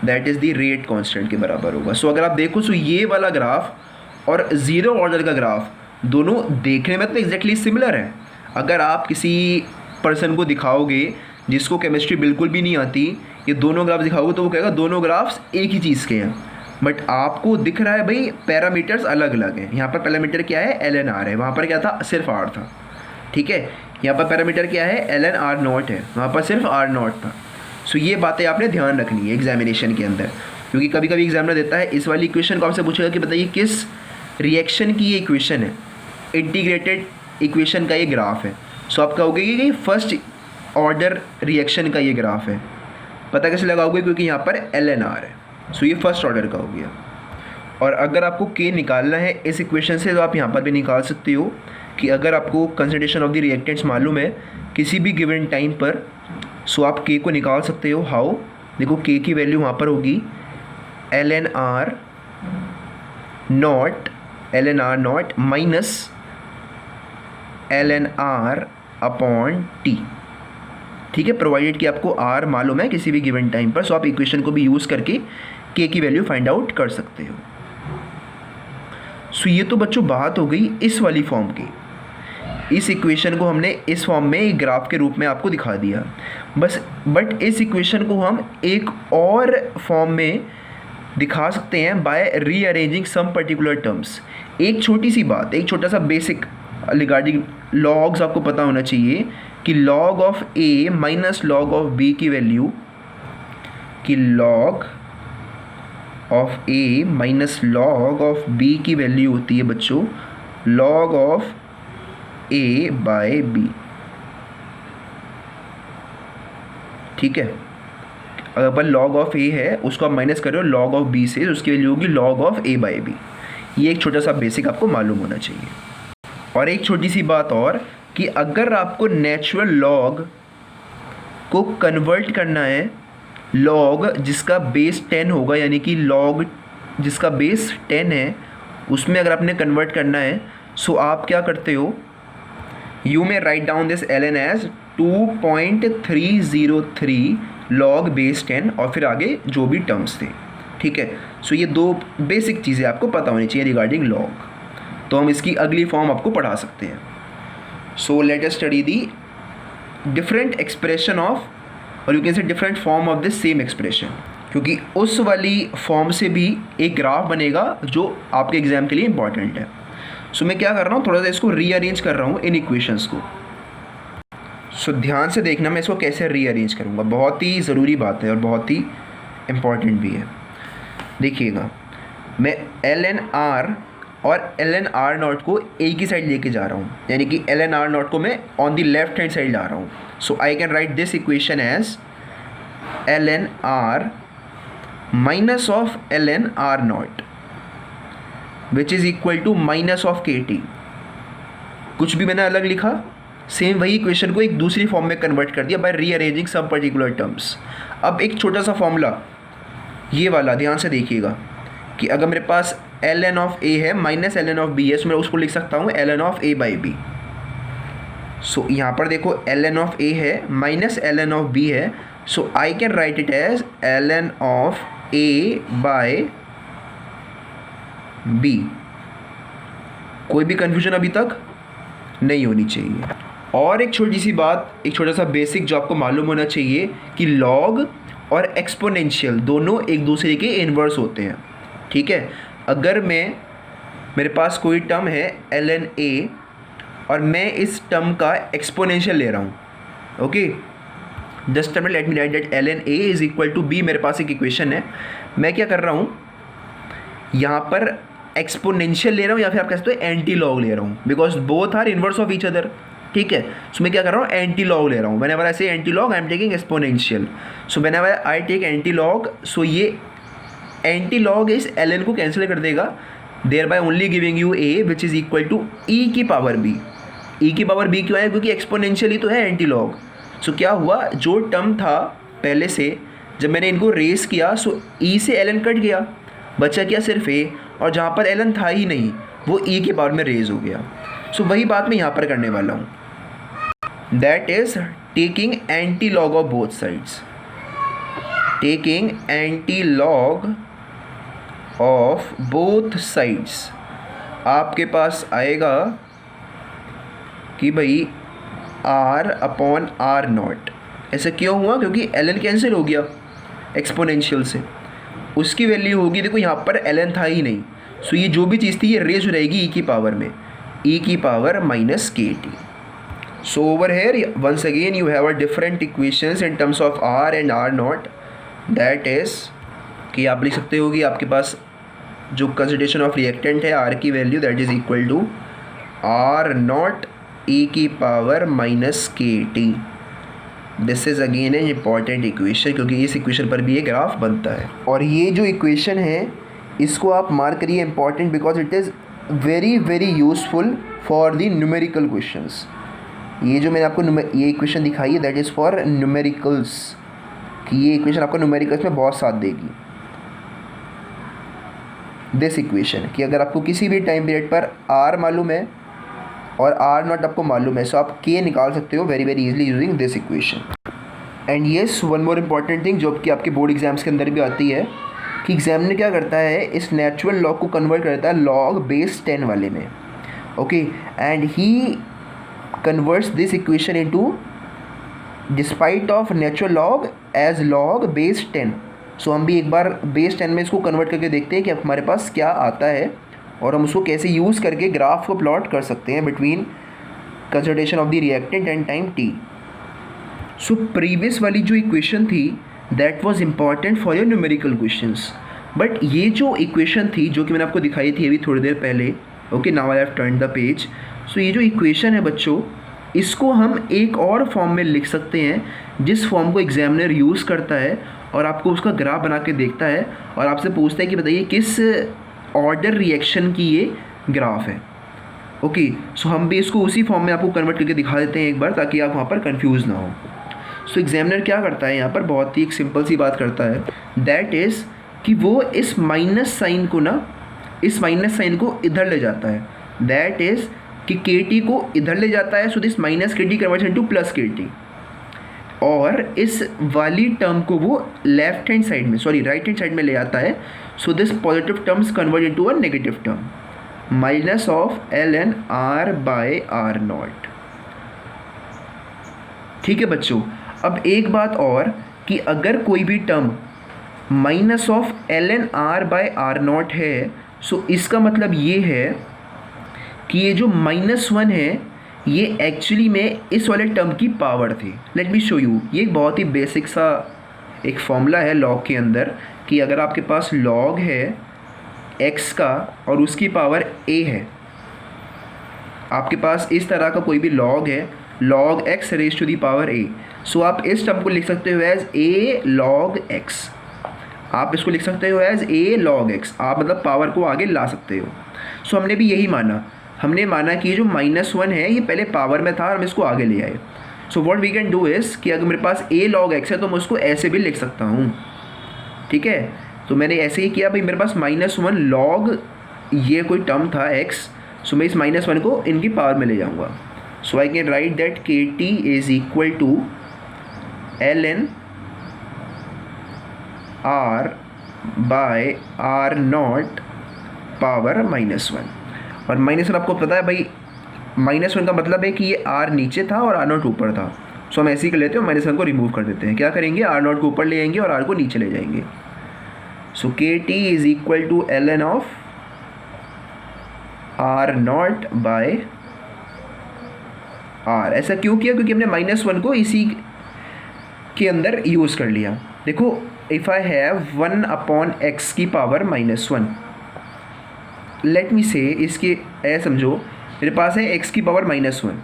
that is the rate constant के बराबर होगा। सो अगर आप देखो, सो ये वाला ग्राफ और ज़ीरो ऑर्डर का ग्राफ दोनों देखने में तो एग्जैक्टली सिमिलर है। अगर आप किसी पर्सन को दिखाओगे जिसको केमिस्ट्री बिल्कुल भी नहीं आती, ये दोनों ग्राफ दिखाओगे तो वो कहेगा दोनों ग्राफ्स एक ही चीज़ के हैं, बट आपको दिख रहा है भाई पैरामीटर्स अलग अलग हैं। यहाँ पर पैरामीटर क्या है, एल एन आर है, वहाँ पर क्या था, सिर्फ आर था, ठीक है। यहाँ पर पैरामीटर क्या है, एल एन आर नॉट है, वहाँ पर सिर्फ आर नॉट था। सो ये बातें आपने ध्यान रखनी है एग्जामिनेशन के अंदर, क्योंकि कभी कभी एग्जामिनर देता है इस वाली इक्वेशन को आपसे पूछेगा कि बताइए किस रिएक्शन की ये इक्वेशन है, इंटीग्रेटेड इक्वेशन का ये ग्राफ है। सो आप कहोगे कि फर्स्ट ऑर्डर रिएक्शन का ये ग्राफ है। पता कैसे लगाओगे, क्योंकि यहाँ पर एल एन आर है, सो ये फर्स्ट ऑर्डर का हो गया। और अगर आपको के निकालना है इस इक्वेशन से तो आप यहाँ पर भी निकाल सकते हो कि अगर आपको कंसंट्रेशन ऑफ द रिएक्टेंट्स मालूम है किसी भी गिवन टाइम पर, सो आप के को निकाल सकते हो। हाउ, देखो के की वैल्यू वहाँ पर होगी L N R not minus L N R upon T, ठीक है, प्रोवाइडेड कि आपको आर मालूम है किसी भी गिवन टाइम पर। सो आप इक्वेशन को भी यूज़ करके के की वैल्यू फाइंड आउट कर सकते हो। सो ये तो बच्चों बात हो गई इस वाली फॉर्म की। इस इक्वेशन को हमने इस फॉर्म में एक ग्राफ के रूप में आपको दिखा दिया बस, बट इस इक्वेशन को हम एक और फॉर्म में दिखा सकते हैं by rearranging some particular terms. एक छोटी सी बात, एक छोटा सा बेसिक रिगार्डिंग लॉग्स आपको पता होना चाहिए कि log of A minus log of B की वैल्यू, कि log of A minus log of B की वैल्यू होती है बच्चों log of A by B, ठीक है। अगर लॉग ऑफ ए है उसको आप माइनस करो लॉग ऑफ बी से, उसकी वैल्यू होगी log of A by B. ये एक छोटा सा बेसिक आपको मालूम होना चाहिए। और एक छोटी सी बात और कि अगर आपको नेचुरल लॉग को कन्वर्ट करना है, लॉग जिसका बेस 10 होगा, यानी कि लॉग जिसका बेस 10 है उसमें अगर आपने कन्वर्ट करना है, सो आप क्या करते हो, you may write down this L N as 2.303 log base 10 और फिर आगे जो भी टर्म्स थे, ठीक है। सो ये दो बेसिक चीज़ें आपको पता होनी चाहिए रिगार्डिंग लॉग, तो हम इसकी अगली फॉर्म आपको पढ़ा सकते हैं। So let us study the different expression of, और you can say different form of this same expression, क्योंकि उस वाली फॉर्म से भी एक ग्राफ बनेगा जो आपके एग्जाम के लिए इंपॉर्टेंट है। सो मैं क्या कर रहा हूँ, थोड़ा सा इसको रीअरेंज कर रहा हूँ इन इक्वेशंस को। सो ध्यान से देखना मैं इसको कैसे रीअरेंज करूँगा, बहुत ही ज़रूरी बात है और बहुत ही इम्पॉर्टेंट भी है। देखिएगा, मैं एल एन आर और एल एन आर नॉट को एक ही साइड लेके जा रहा हूँ, यानी कि एल एन आर नॉट को मैं on the left hand side ला रहा हूँ। So I can write this equation as l N r minus of l N R not which is equal to minus of k t. कुछ भी मैंने अलग लिखा, सेम वही इक्वेशन को एक दूसरी फॉर्म में कन्वर्ट कर दिया by rearranging some particular terms. अब एक छोटा सा फॉर्मूला ये वाला ध्यान से देखिएगा कि अगर मेरे पास ln ऑफ a है माइनस ln ऑफ b है, तो मैं उसको लिख सकता हूँ ln of a by b. So यहाँ पर देखो ln ऑफ a है माइनस ln ऑफ b है, so I can write it as ln of a by b। कोई भी कन्फ्यूजन अभी तक नहीं होनी चाहिए। और एक छोटी सी बात, एक छोटा सा बेसिक जो आपको मालूम होना चाहिए कि लॉग और एक्सपोनेंशियल दोनों एक दूसरे के इन्वर्स होते हैं, ठीक है। अगर मेरे पास कोई टर्म है ln a और मैं इस टर्म का एक्सपोनेंशियल ले रहा हूँ, okay, just let me write that ln a is equal to b। मेरे पास एक इक्वेशन है, मैं क्या कर रहा हूँ यहाँ पर एक्सपोनेंशियल ले रहा हूँ या फिर आप कह सकते हो एंटी लॉग ले रहा हूँ, because both are inverse of each other, ठीक है। सो मैं क्या कर रहा हूँ एंटी लॉग ले रहा हूँ। Whenever I say anti log I am taking exponential. So whenever I take anti log, so ये एंटी लॉग इस ln को कैंसिल कर देगा, thereby only giving you a which is equal to e की पावर b। e की पावर b क्यों है? क्योंकि एक्सपोनेंशियल ही तो है एंटी लॉग। सो क्या हुआ, जो टर्म था पहले से जब मैंने इनको रेस किया, सो e से ln कट गया, बचा क्या सिर्फ a, और जहाँ पर ln था ही नहीं वो e के पावर में रेज हो गया। सो वही बात मैं यहाँ पर करने वाला हूँ, that is taking anti log of both sides. Taking anti log of both sides, आपके पास आएगा कि भाई r अपॉन r नॉट। ऐसा क्यों हुआ? क्योंकि ln कैंसिल हो गया एक्सपोनेंशियल से, उसकी वैल्यू होगी, देखो यहाँ पर ln था ही नहीं, सो ये जो भी चीज़ थी ये रेज हो रहेगी e की पावर में, e की पावर माइनस के t. So over here once again you have a different equations in terms of r and r naught, that is कि आप लिख सकते हो कि आपके पास जो कंसिडरेशन ऑफ रिएक्टेंट है r की value that is equal to r naught e की पावर माइनस के t. This is again an important equation, क्योंकि इस इक्वेशन पर भी ये ग्राफ बनता है। और ये जो इक्वेशन है इसको आप मार्क करिए important, because it is very very useful for the numerical questions. ये जो मैंने आपको ये इक्वेशन दिखाई है दैट इज़ फॉर न्यूमेरिकल्स, कि ये इक्वेशन आपको न्यूमेरिकल्स में बहुत साथ देगी। दिस इक्वेशन कि अगर आपको किसी भी टाइम पीरियड पर r मालूम है और r नॉट आपको मालूम है, सो आप k निकाल सकते हो very very easily using this equation. And yes, one more important thing जो कि आपके बोर्ड एग्जाम्स के अंदर भी आती है कि एग्जामिनर क्या करता है, इस नेचुरल लॉग को कन्वर्ट करता है लॉग बेस 10 वाले में, okay, and he converts this equation into despite of natural log as log base 10। So हम भी एक बार बेस 10 में इसको कन्वर्ट करके देखते हैं कि हमारे पास क्या आता है और हम उसको कैसे यूज़ करके ग्राफ को प्लॉट कर सकते हैं between consideration of the reactant and time t। So previous वाली जो इक्वेशन थी that was important for your numerical questions, but ये जो इक्वेशन थी जो कि मैंने आपको दिखाई थी अभी थोड़ी देर पहले, okay, now I have turned the page. So ये जो इक्वेशन है बच्चों, इसको हम एक और फॉर्म में लिख सकते हैं जिस फॉर्म को एग्जामिनर यूज़ करता है और आपको उसका ग्राफ बना के देखता है और आपसे पूछता है कि बताइए किस ऑर्डर रिएक्शन की ये ग्राफ है, ओके। सो हम भी इसको उसी फॉर्म में आपको कन्वर्ट करके दिखा देते हैं एक बार, ताकि आप वहाँ पर कंफ्यूज ना हो। सो एग्जामिनर क्या करता है यहाँ पर, बहुत ही एक सिंपल सी बात करता है, दैट इज़ कि वो इस माइनस साइन को ना, इस माइनस साइन को इधर ले जाता है, दैट इज़ कि के टी को इधर ले जाता है, सो दिस माइनस के t converts into plus k t, और इस वाली टर्म को वो लेफ्ट हैंड साइड में, सॉरी राइट हैंड साइड में ले आता है, so this positive terms convert into a negative term minus of ln r bye r naught. ठीक है बच्चों, अब एक बात और कि अगर कोई भी term minus of ln r bye r naught है, सो इसका मतलब ये है कि ये जो -1 है ये एक्चुअली में इस वाले टर्म की पावर थी। लेट मी शो यू, ये एक बहुत ही बेसिक सा एक फॉर्मूला है लॉग के अंदर कि अगर आपके पास लॉग है x का और उसकी पावर a है, आपके पास इस तरह का कोई भी लॉग है, log x raise to the power a, so आप इस टर्म को लिख सकते हो एज a log x, आप इसको लिख सकते हो एज a log x, आप मतलब पावर को आगे ला सकते हो। सो हमने भी यही माना हमने माना कि जो -1 है ये पहले पावर में था और हम इसको आगे ले आए। So what we can do is कि अगर मेरे पास a log x है तो मैं उसको ऐसे भी लिख सकता हूँ, ठीक है। तो मैंने ऐसे ही किया भाई, मेरे पास -1 log ये कोई टर्म था x, सो मैं इस -1 को इनकी पावर में ले जाऊँगा। So I can write that kt is equal to ln r bye r नॉट पावर -1। और -1 आपको पता है भाई, -1 का मतलब है कि ये r नीचे था और r नॉट ऊपर था। सो हम ऐसे ही कर लेते हैं, -1 को रिमूव कर देते हैं। क्या करेंगे, r नॉट को ऊपर ले जाएंगे और r को नीचे ले जाएंगे। So kt is equal to ln of r not by r। ऐसा क्यों किया, क्योंकि हमने -1 को इसी के अंदर यूज़ कर लिया। देखो, इफ़ आई हैव 1/x की पावर -1, लेट मी से इसके ऐसे समझो, मेरे पास है x की पावर -1,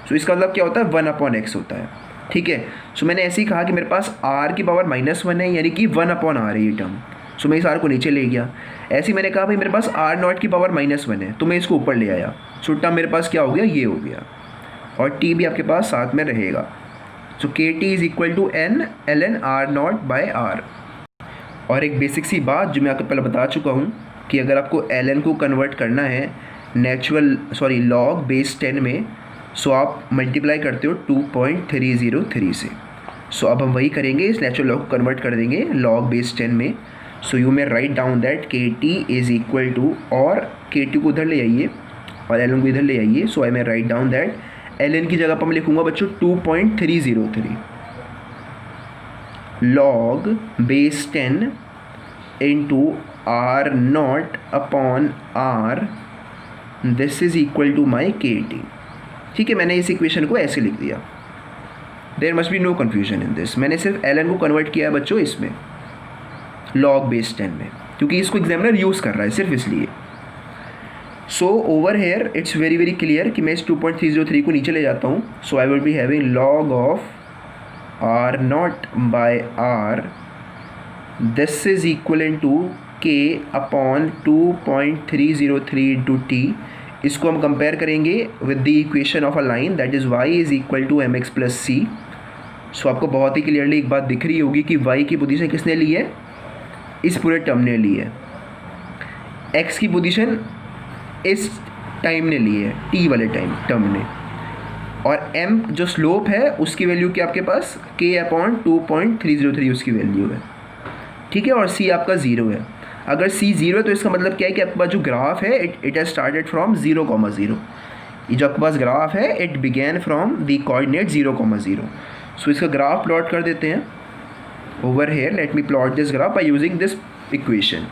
सो इसका मतलब क्या होता है, 1/x होता है, ठीक है। सो मैंने ऐसे ही कहा कि मेरे पास r की पावर -1 है, यानी कि 1/r है ये टर्म। सो मैं इस r को नीचे ले गया। ऐसे ही मैंने कहा भाई मेरे पास r नॉट की पावर -1 है, तो मैं इसको ऊपर ले आया। सो टर्म मेरे पास क्या हो गया, ये हो गया, और t भी आपके पास साथ में रहेगा। So kt is equal to n ln r not by r। और एक बेसिक सी बात जो मैं आपको पहले बता चुका हूँ कि अगर आपको ln को कन्वर्ट करना है लॉग बेस 10 में, सो आप मल्टीप्लाई करते हो 2.303 से। सो अब हम वही करेंगे, इस नेचुरल लॉग को कन्वर्ट कर देंगे लॉग बेस 10 में। So you may write down that kt is equal to, और kt को उधर ले आइए और ln को इधर ले आइए। So I may write down that ln की जगह पर मैं लिखूँगा बच्चों 2.303 log base 10 into r naught upon r, this is equal to my kt। ठीक है, मैंने इस इक्वेशन को ऐसे लिख दिया। There must be no confusion in this. मैंने सिर्फ ln को कन्वर्ट किया है बच्चों इसमें, लॉग बेस 10 में, क्योंकि इसको एग्जामिनर यूज़ कर रहा है सिर्फ इसलिए। So over here it's very very clear कि मैं इस 2.303 को नीचे ले जाता हूँ। So I will be having log of r not by r, this is equal to k upon 2.303 into t। इसको हम कंपेयर करेंगे with the equation of a line, that is y is equal to mx plus c। So आपको बहुत ही क्लियरली एक बात दिख रही होगी कि y की पोजीशन किसने ली है, इस पूरे टर्म ने ली है। x की पोजीशन इस टाइम ने ली है, t वाले टर्म ने, और m जो स्लोप है उसकी वैल्यू क्या आपके पास, k अपॉन 2.303 उसकी वैल्यू है, ठीक है। और c आपका 0 है। अगर c 0 है तो इसका मतलब क्या है कि आपके पास जो ग्राफ है इट हैज़ स्टार्टेड फ्रॉम 0,0। ये जो आपके पास ग्राफ है it began from the coordinate 0,0। So इसका ग्राफ प्लॉट कर देते हैं। Over here let me plot this graph by using this equation.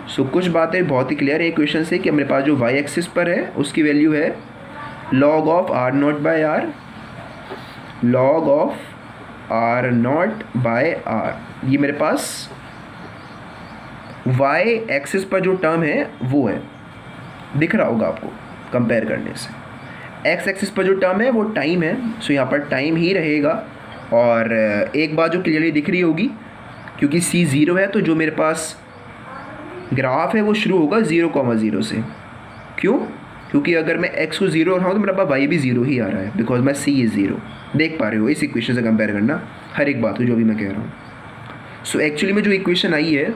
So कुछ बातें बहुत ही क्लियर है इक्वेशन से कि मेरे पास जो y एक्सिस पर है उसकी वैल्यू है log of r not by r, log of r not by r। ये मेरे पास y एक्सिस पर जो टर्म है वो है, दिख रहा होगा आपको कंपेयर करने से। x एक्सिस पर जो टर्म है वो टाइम है, सो यहाँ पर टाइम ही रहेगा। और एक बात जो क्लियरली दिख रही होगी, क्योंकि c 0 है तो जो मेरे पास ग्राफ है वो शुरू होगा 0,0 से। क्यों? क्योंकि अगर मैं x को 0 रखा हूँ तो मेरे पास y भी 0 ही आ रहा है, बिकॉज मैं c इज़ 0। देख पा रहे हो, इस इक्वेशन से कंपेयर करना हर एक बात हो जो भी मैं कह रहा हूँ। सो एक्चुअली में जो इक्वेशन आई है,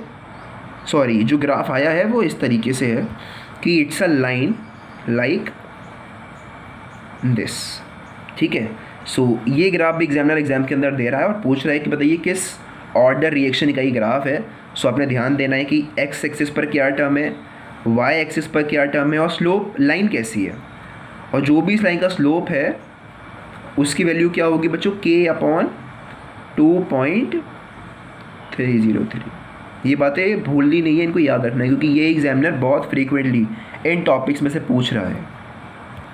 सॉरी जो ग्राफ आया है वो इस तरीके से है कि it's a line like this, ठीक है। सो ये ग्राफ भी एग्जामिनर एग्जाम के अंदर दे रहा है और पूछ रहा है कि बताइए किस ऑर्डर रिएक्शन का ये ग्राफ है। सो आपने ध्यान देना है कि x एक्सिस पर क्या टर्म है, y एक्सिस पर क्या टर्म है, और स्लोप लाइन कैसी है। और जो भी इस लाइन का स्लोप है उसकी वैल्यू क्या होगी बच्चों, k अपॉन 2.303। ये बातें भूलनी नहीं है, इनको याद रखना है, क्योंकि ये एग्जामिनर बहुत फ्रीक्वेंटली इन टॉपिक्स में से पूछ रहा है।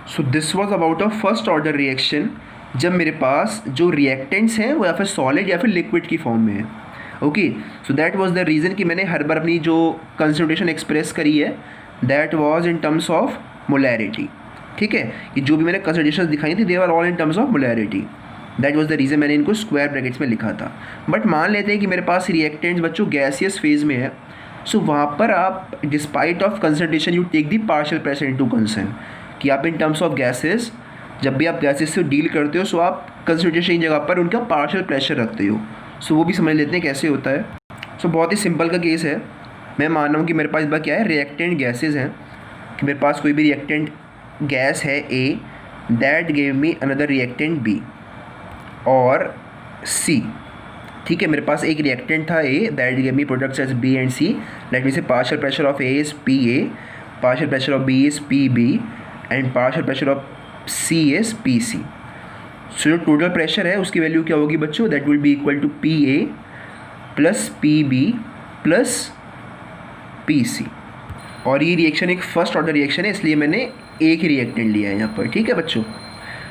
So this was about a first order reaction, जब मेरे पास जो रिएक्टेंट्स हैं वो या फिर सॉलिड या फिर लिक्विड की फॉर्म में है। Okay, so that was the reason कि मैंने हर बार अपनी जो कंसंट्रेशन एक्सप्रेस करी है that was in terms of molarity, ठीक है। कि जो भी मैंने कंसंट्रेशन दिखाई थी they are all in terms of molarity, that was the reason मैंने इनको स्क्वायर ब्रैकेट्स में लिखा था। बट मान लेते हैं कि मेरे पास रिएक्टेंट्स बच्चों गैसियस फेज में है, सो वहाँ पर आप despite of concentration you take the partial pressure into concern, कि आप इन टर्म्स ऑफ गैसेस, जब भी आप गैसेस से डील करते हो सो आप कंसंट्रेशन की जगह पर उनका पार्शियल प्रेशर रखते हो। सो वो भी समझ लेते हैं कैसे होता है। सो बहुत ही सिंपल का केस है। मैं मान रहा हूँ कि मेरे पास इस बार क्या है, रिएक्टेंट गैसेज हैं, कि मेरे पास कोई भी रिएक्टेंट गैस है A, that gave me another reactant B और सी। ठीक है, मेरे पास एक रिएक्टेंट था A, that gave me products as B and C. Let me say partial pressure of A is P A, partial pressure of B is P B and partial pressure of C is P C. So जो टोटल प्रेशर है उसकी वैल्यू क्या होगी बच्चों, that will be equal to P A plus P B plus P C. और ये रिएक्शन एक फर्स्ट ऑर्डर रिएक्शन है, इसलिए मैंने एक ही रिएक्टेंट लिया है यहाँ पर। ठीक है बच्चों।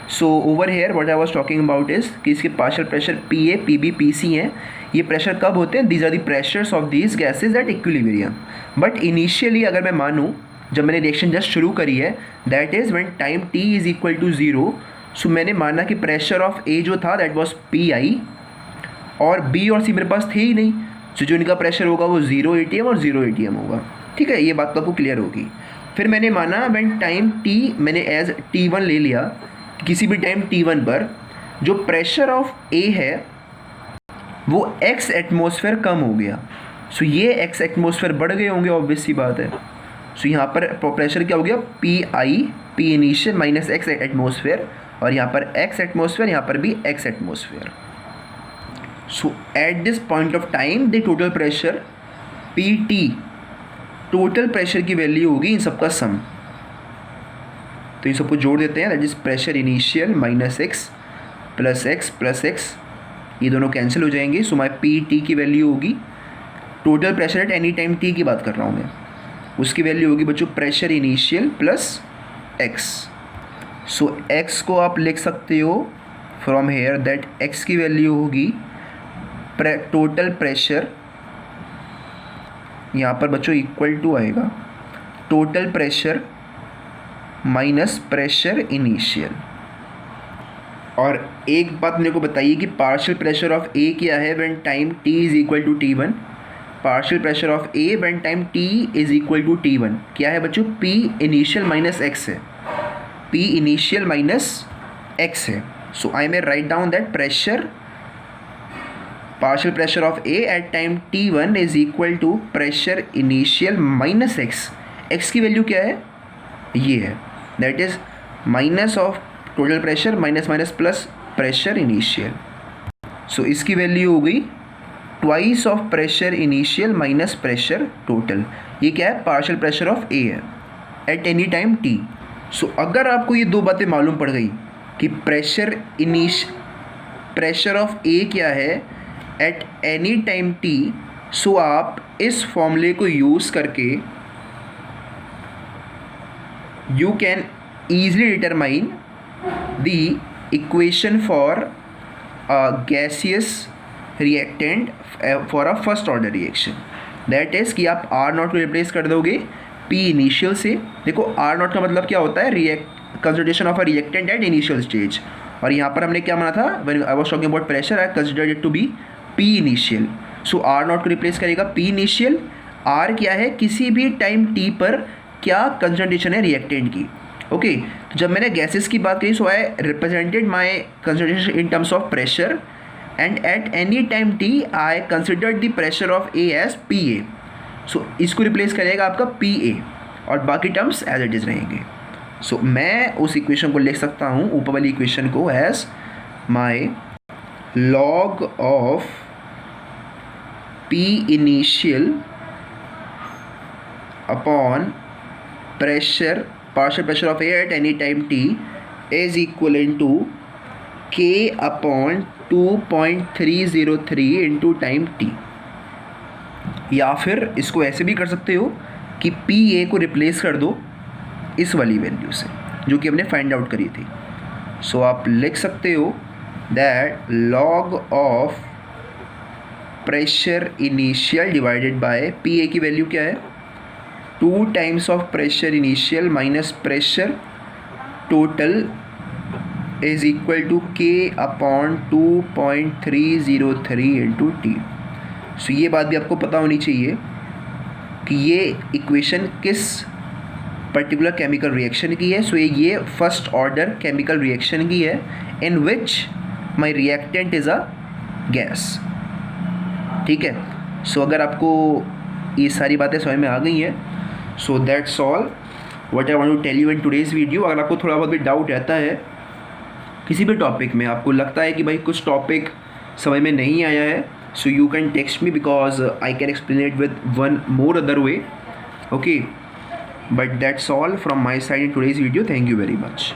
So over here what I was talking about is कि इसके partial pressure P A P B P C हैं। ये प्रेशर कब होते हैं, these are the pressures of these gases at equilibrium. But initially अगर मैं मानूँ, जब मैंने रिएक्शन जस्ट शुरू करी है, that is when time T is equal to 0। सो मैंने माना कि प्रेशर ऑफ ए जो था दैट वाज पी आई, और बी और सी मेरे पास थे ही नहीं। सो जो इनका प्रेशर होगा वो 0 ATM और 0 ATM होगा। ठीक है, ये बात तो आपको क्लियर होगी। फिर मैंने माना व्हेन टाइम टी, मैंने एज T1 ले लिया, किसी भी टाइम T1 पर जो प्रेशर ऑफ ए है वो x एटमॉस्फेयर कम हो गया। सो ये x एटमॉस्फेयर बढ़ गए होंगे, ऑब्वियस सी बात है। सो यहाँ पर प्रेशर क्या हो गया, P I, P initial minus x atmosphere, और यहाँ पर x एटमॉस्फेयर, यहाँ पर भी x atmosphere. So at this point of time the total pressure P T, total pressure की वैल्यू होगी इन सबका सम। तो इन सबको जोड़ देते हैं, that is pressure initial minus x plus x, ये दोनों कैंसिल हो जाएंगे। सो माई पी टी की वैल्यू होगी, total pressure at any time T की बात कर रहा हूँ मैं, उसकी वैल्यू होगी बच्चों प्रेशर इनिशियल प्लस एक्स। सो एक्स को आप लिख सकते हो फ्रॉम हेयर दैट एक्स की वैल्यू होगी टोटल प्रेशर, यहाँ पर बच्चों इक्वल टू आएगा total pressure minus pressure initial. और एक बात मेरे को बताइए कि पार्शियल प्रेशर ऑफ ए क्या है when time T is equal to T1। Partial pressure of A when time T is equal to T1 क्या है बच्चों, P इनिशियल माइनस एक्स है, P इनिशियल माइनस एक्स है। So I may write down that pressure, partial pressure of A at time T1 is equal to pressure initial minus X. X की वैल्यू क्या है, ये है, that is minus of total pressure minus minus plus pressure initial. So इसकी वैल्यू हो गई twice of pressure initial minus pressure total. ये क्या है, पार्शियल प्रेशर ऑफ ए है at any time T. So अगर आपको ये दो बातें मालूम पड़ गई कि प्रेशर ऑफ ए क्या है एट एनी टाइम टी, सो आप इस फॉर्मूले को यूज़ करके you can easily determine the equation for a gaseous reactant for a first order reaction, that is कि आप R0 को रिप्लेस कर दोगे P इनिशियल से। देखो R0 का मतलब क्या होता है, concentration of a reactant at initial stage, और यहाँ पर हमने क्या माना था, when I was talking about pressure I considered it to be P initial. सो R0 को रिप्लेस करेगा P इनिशियल। R क्या है, किसी भी टाइम T पर क्या कंसंट्रेशन है रिएक्टेंट की। ओके, तो जब मैंने गैसेस की बात करी, so I represented my concentration in terms of pressure, and at any time T I considered the pressure of A as P A. So इसको रिप्लेस करेगा आपका पी ए, और बाकी टर्म्स एज इट इज़ रहेंगे। सो मैं उस इक्वेशन को लिख सकता हूँ, ऊपर वाली इक्वेशन को, as my log of P initial upon pressure, partial pressure of air at any time t is equivalent to k upon 2.303 into time t। या फिर इसको ऐसे भी कर सकते हो कि पी ए को रिप्लेस कर दो इस वाली वैल्यू से जो कि हमने फाइंड आउट करी थी। सो आप लिख सकते हो that log of pressure initial divided by P A की वैल्यू क्या है, 2 times of pressure initial minus pressure total is equal to K upon 2.303 into T। So ये बात भी आपको पता होनी चाहिए कि ये इक्वेशन किस पर्टिकुलर केमिकल रिएक्शन की है. सो ये फर्स्ट ऑर्डर केमिकल रिएक्शन की है इन विच माई रिएक्टेंट इज़ अ गैस. ठीक है. सो अगर आपको ये सारी बातें समझ में आ गई हैं, so that's all what I want to tell you in today's video. अगर आपको थोड़ा बहुत भी डाउट रहता है किसी भी टॉपिक में, आपको लगता है कि भाई कुछ टॉपिक समझ में नहीं आया है, so you can text me because I can explain it with one more other way. Okay, but that's all from my side in today's video. Thank you very much.